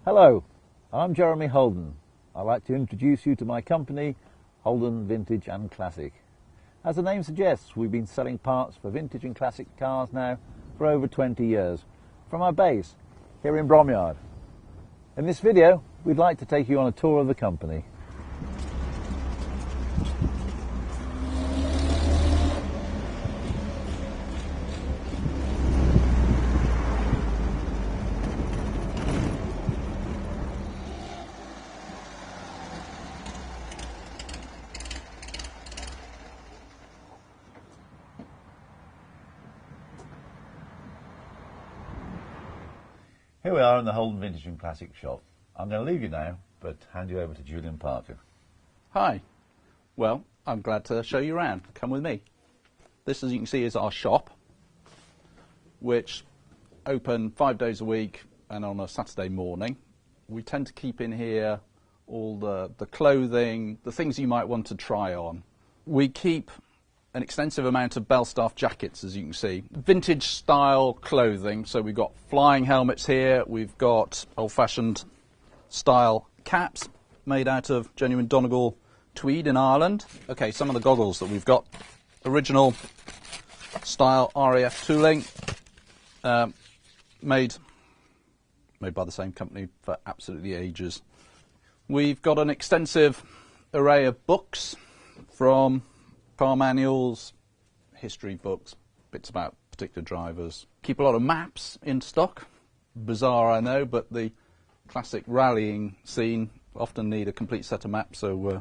Hello, I'm Jeremy Holden. I'd like to introduce you to my company, Holden Vintage and Classic. As the name suggests, we've been selling parts for vintage and classic cars now for over 20 years, from our base here in Bromyard. In this video, we'd like to take you on a tour of the company. Here we are in the Holden Vintage and Classic shop. I'm going to leave you now, but hand you over to Julian Parker. Hi. Well, I'm glad to show you around. Come with me. This, as you can see, is our shop, which open 5 days a week and on a Saturday morning. We tend to keep in here all the clothing, the things you might want to try on. We keep an extensive amount of Belstaff jackets, as you can see. Vintage style clothing, so we've got flying helmets here, we've got old-fashioned style caps made out of genuine Donegal tweed in Ireland. Okay, some of the goggles that we've got. Original style RAF tooling, made by the same company for absolutely ages. We've got an extensive array of books, from car manuals, history books, bits about particular drivers. Keep a lot of maps in stock. Bizarre, I know, but the classic rallying scene often need a complete set of maps, so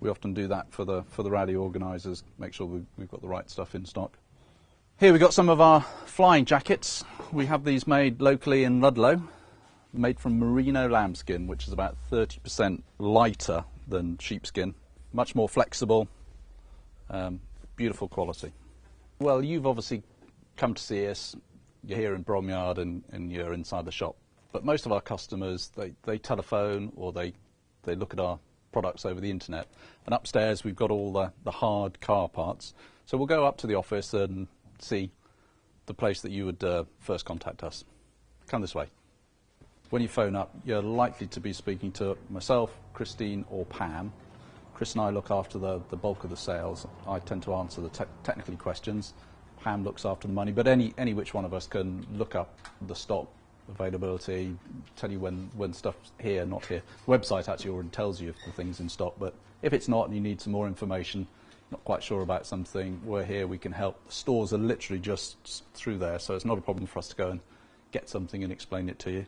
we often do that for the rally organisers, make sure we've got the right stuff in stock. Here we've got some of our flying jackets. We have these made locally in Ludlow, made from merino lambskin, which is about 30% lighter than sheepskin, much more flexible. Beautiful quality. Well, you've obviously come to see us. You're here in Bromyard and you're inside the shop. But most of our customers, they telephone or they look at our products over the internet. And upstairs we've got all the hard car parts. So we'll go up to the office and see the place that you would first contact us. Come this way. When you phone up, you're likely to be speaking to myself, Christine or Pam. Chris and I look after the bulk of the sales. I tend to answer the technical questions. Pam looks after the money, but any which one of us can look up the stock availability, tell you when stuff's here, not here. The website actually already tells you if the thing's in stock, but if it's not and you need some more information, not quite sure about something, we're here, we can help. The stores are literally just through there, so it's not a problem for us to go and get something and explain it to you.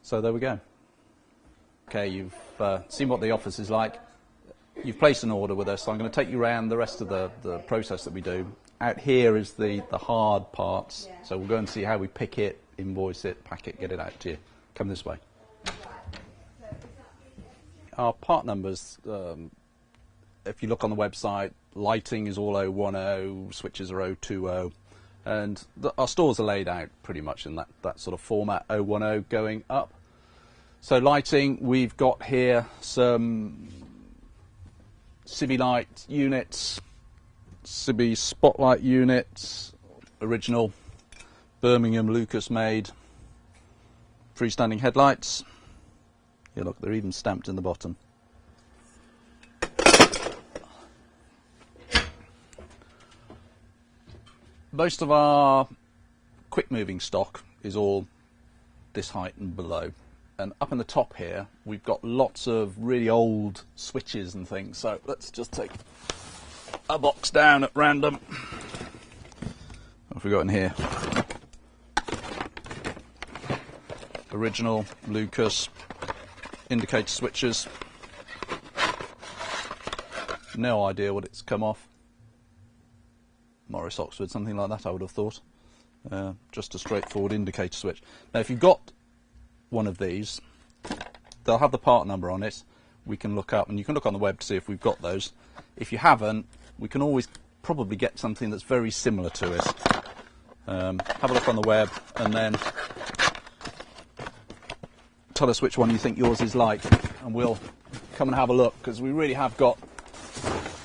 So there we go. Okay, you've seen what the office is like. You've placed an order with us, so I'm going to take you around the rest of the process that we do. Out here is the hard parts, so we'll go and see how we pick it, invoice it, pack it, get it out to you. Come this way. Our part numbers, if you look on the website, lighting is all 010, switches are 020, and our stores are laid out pretty much in that sort of format, 010 going up. So lighting, we've got here some Civi light units, Civi spotlight units, original Birmingham Lucas made freestanding headlights. Yeah, look, they're even stamped in the bottom. Most of our quick moving stock is all this height and below. And up in the top here, we've got lots of really old switches and things. So let's just take a box down at random. What have we got in here? Original Lucas indicator switches. No idea what it's come off. Morris Oxford, something like that, I would have thought. Just a straightforward indicator switch. Now, if you've got one of these, they'll have the part number on it. We can look up, and you can look on the web to see if we've got those. If you haven't, we can always probably get something that's very similar to it. Have a look on the web and then tell us which one you think yours is like, and we'll come and have a look, because we really have got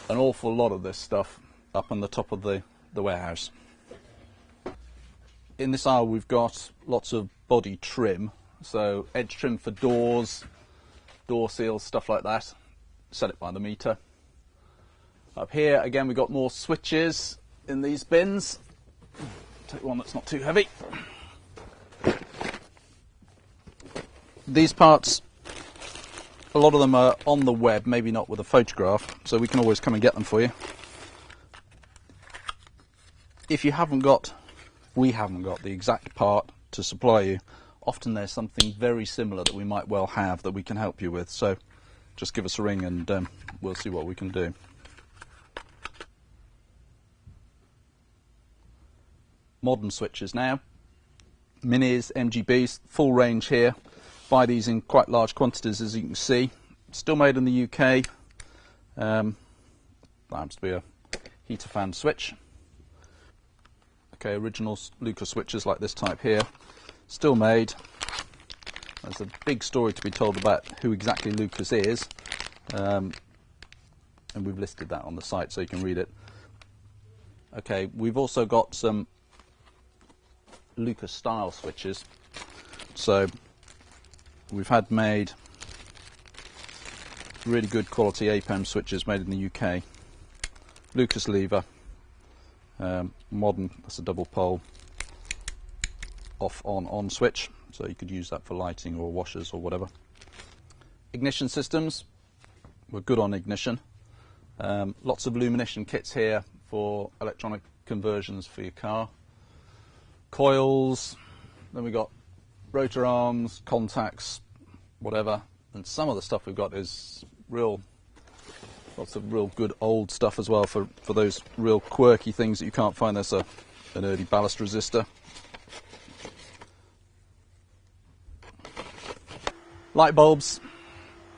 an awful lot of this stuff up on the top of the warehouse. In this aisle we've got lots of body trim, So edge trim for doors, door seals, stuff like that. Set it by the meter. Up here, again, we've got more switches in these bins. Take one that's not too heavy. These parts, a lot of them are on the web, maybe not with a photograph, so we can always come and get them for you. If you haven't got, we haven't got the exact part to supply you, often there's something very similar that we might well have that we can help you with. So just give us a ring and we'll see what we can do. Modern switches now, minis, MGBs, full range here. Buy these in quite large quantities, as you can see. Still made in the UK. That happens to be a heater fan switch. Okay, original Lucas switches like this type here, still made. There's a big story to be told about who exactly Lucas is, and we've listed that on the site so you can read it. Okay, we've also got some Lucas style switches. So we've had made really good quality APAM switches made in the UK. Lucas lever, modern, that's a double pole off on switch, so you could use that for lighting or washers or whatever. Ignition systems, we're good on ignition. Lots of illumination kits here for electronic conversions for your car. Coils, then we've got rotor arms, contacts, whatever, and some of the stuff we've got is lots of real good old stuff as well for those real quirky things that you can't find. There's an early ballast resistor. Light bulbs,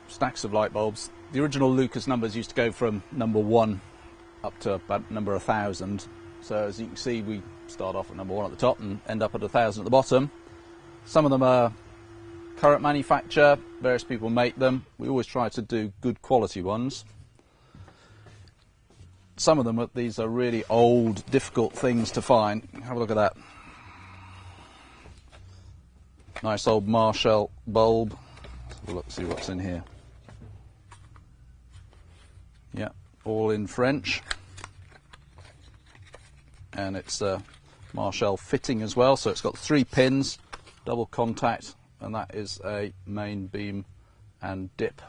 stacks of light bulbs. The original Lucas numbers used to go from number 1 up to about number 1,000. So as you can see, we start off at number 1 at the top and end up at 1,000 at the bottom. Some of them are current manufacture, various people make them. We always try to do good quality ones. Some of them, these are really old, difficult things to find. Have a look at that. Nice old Marshall bulb. Let's have a look, see what's in here. Yeah, all in French. And it's a Marshall fitting as well, so it's got 3 pins, double contact, and that is a main beam and dip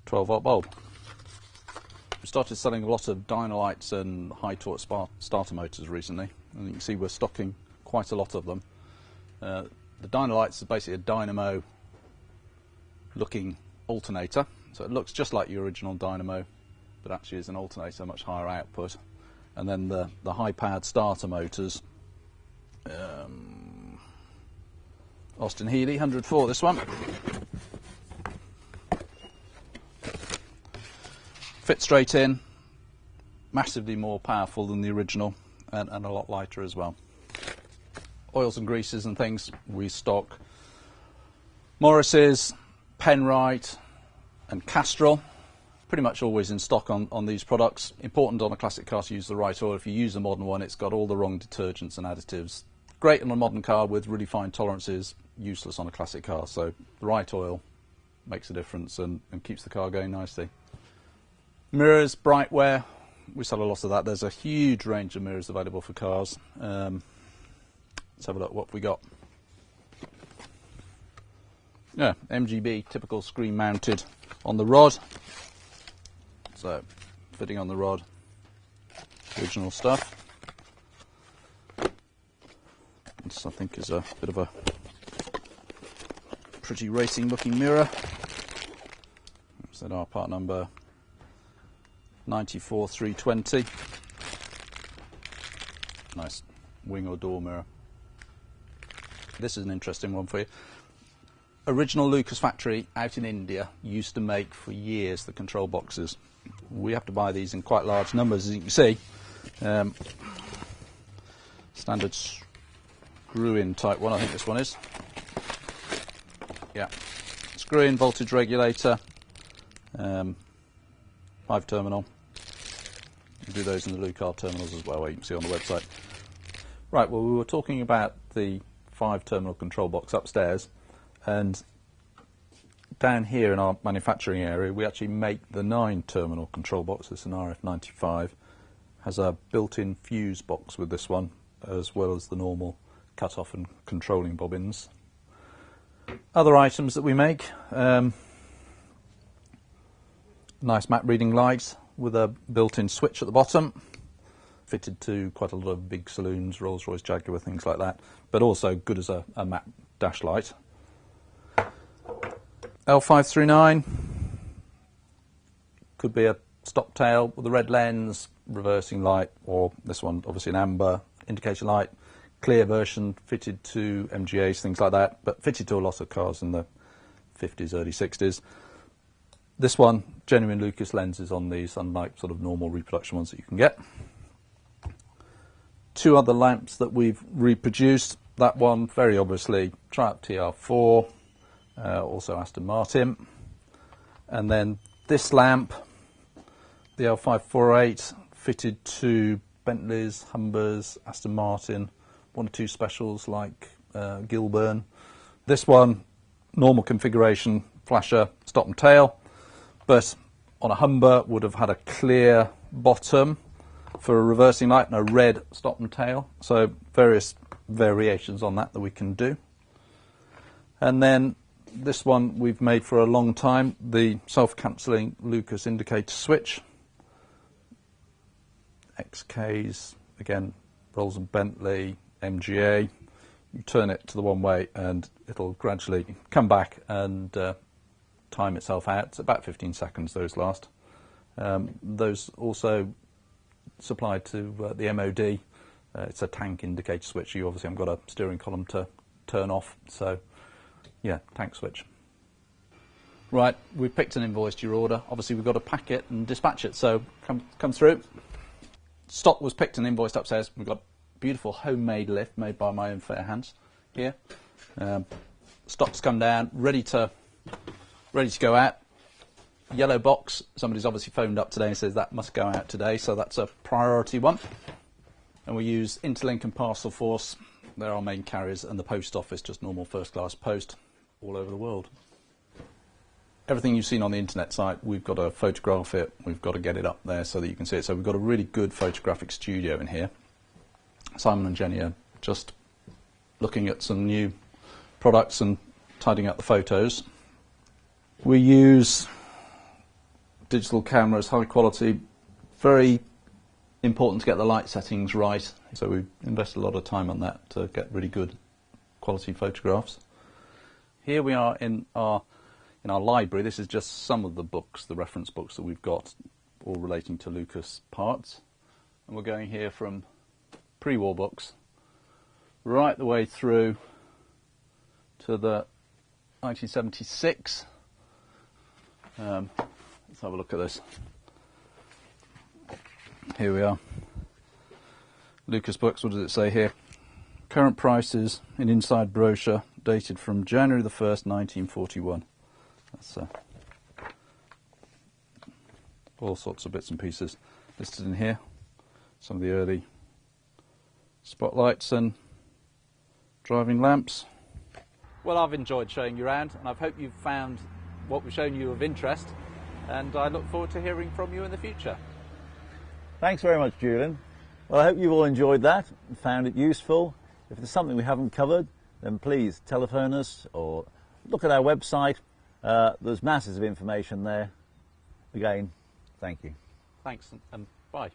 12 volt bulb. We started selling a lot of Dino Lights and high torque starter motors recently, and you can see we're stocking quite a lot of them. The Dino Lights is basically a dynamo looking alternator, so it looks just like your original dynamo, but actually is an alternator, much higher output. And then the high powered starter motors, Austin Healey 104, this one. Fits straight in, massively more powerful than the original, and a lot lighter as well. Oils and greases and things, we stock Morris's, Penrite and Castrol. Pretty much always in stock on these products. Important on a classic car to use the right oil. If you use a modern one, it's got all the wrong detergents and additives. Great on a modern car with really fine tolerances, useless on a classic car. So the right oil makes a difference and keeps the car going nicely. Mirrors, brightware, we sell a lot of that. There's a huge range of mirrors available for cars. Let's have a look what we got. Yeah, MGB, typical screen mounted on the rod. So, fitting on the rod, original stuff. This I think is a bit of a pretty racing looking mirror. So our part number 94320. Nice wing or door mirror. This is an interesting one for you. Original Lucas factory out in India used to make for years the control boxes. We have to buy these in quite large numbers, as you can see. Standard screw-in type one, I think this one is. Yeah, screw-in voltage regulator, 5-terminal. You do those in the Lucar terminals as well, where you can see on the website. Right, well, we were talking about the 5-terminal control box upstairs, and down here in our manufacturing area we actually make the 9-terminal control box. It's an RF95, has a built-in fuse box with this one, as well as the normal cut-off and controlling bobbins. Other items that we make, nice map reading light with a built-in switch at the bottom, fitted to quite a lot of big saloons, Rolls-Royce, Jaguar, things like that, but also good as a map dash light. L539, could be a stop tail with a red lens, reversing light, or this one obviously an amber indicator light, clear version fitted to MGAs, things like that, but fitted to a lot of cars in the 50s, early 60s. This one, genuine Lucas lenses on these, unlike sort of normal reproduction ones that you can get. 2 other lamps that we've reproduced. That one, very obviously, Triumph TR4, also Aston Martin. And then this lamp, the L548, fitted to Bentleys, Humbers, Aston Martin, 1 or 2 specials like Gilburn. This one, normal configuration, flasher, stop and tail, but on a Humber would have had a clear bottom for a reversing light and a red stop and tail. So various variations on that we can do. And then this one we've made for a long time, the self-cancelling Lucas indicator switch. XKs, again, Rolls and Bentley, MGA. You turn it to the one way and it'll gradually come back and time itself out. It's about 15 seconds those last. Those also supplied to the MOD. It's a tank indicator switch. You obviously haven't got a steering column to turn off, so yeah, tank switch. Right, we've picked an invoice to your order. Obviously we've got to pack it and dispatch it, so come through. Stock was picked and invoiced upstairs. We've got a beautiful homemade lift made by my own fair hands here. Stock's come down, ready to go out. Yellow box, somebody's obviously phoned up today and says that must go out today, so that's a priority one. And we use Interlink and Parcel Force. They're our main carriers, and the post office, just normal first class post all over the world. Everything you've seen on the internet site, we've got to photograph it, we've got to get it up there so that you can see it. So we've got a really good photographic studio in here. Simon and Jenny are just looking at some new products and tidying up the photos. We use digital cameras, high quality, very important to get the light settings right. So we invest a lot of time on that to get really good quality photographs. Here we are in our library. This is just some of the books, the reference books that we've got, all relating to Lucas parts. And we're going here from pre-war books right the way through to the 1976. Let's have a look at this. Here we are. Lucas books, what does it say here? Current prices in inside brochure dated from January the 1st, 1941. That's all sorts of bits and pieces listed in here. Some of the early spotlights and driving lamps. Well, I've enjoyed showing you around, and I hope you've found what we've shown you of interest, and I look forward to hearing from you in the future. Thanks very much, Julian. Well, I hope you've all enjoyed that and found it useful. If there's something we haven't covered, then please telephone us or look at our website. There's masses of information there. Again, thank you. Thanks, and bye.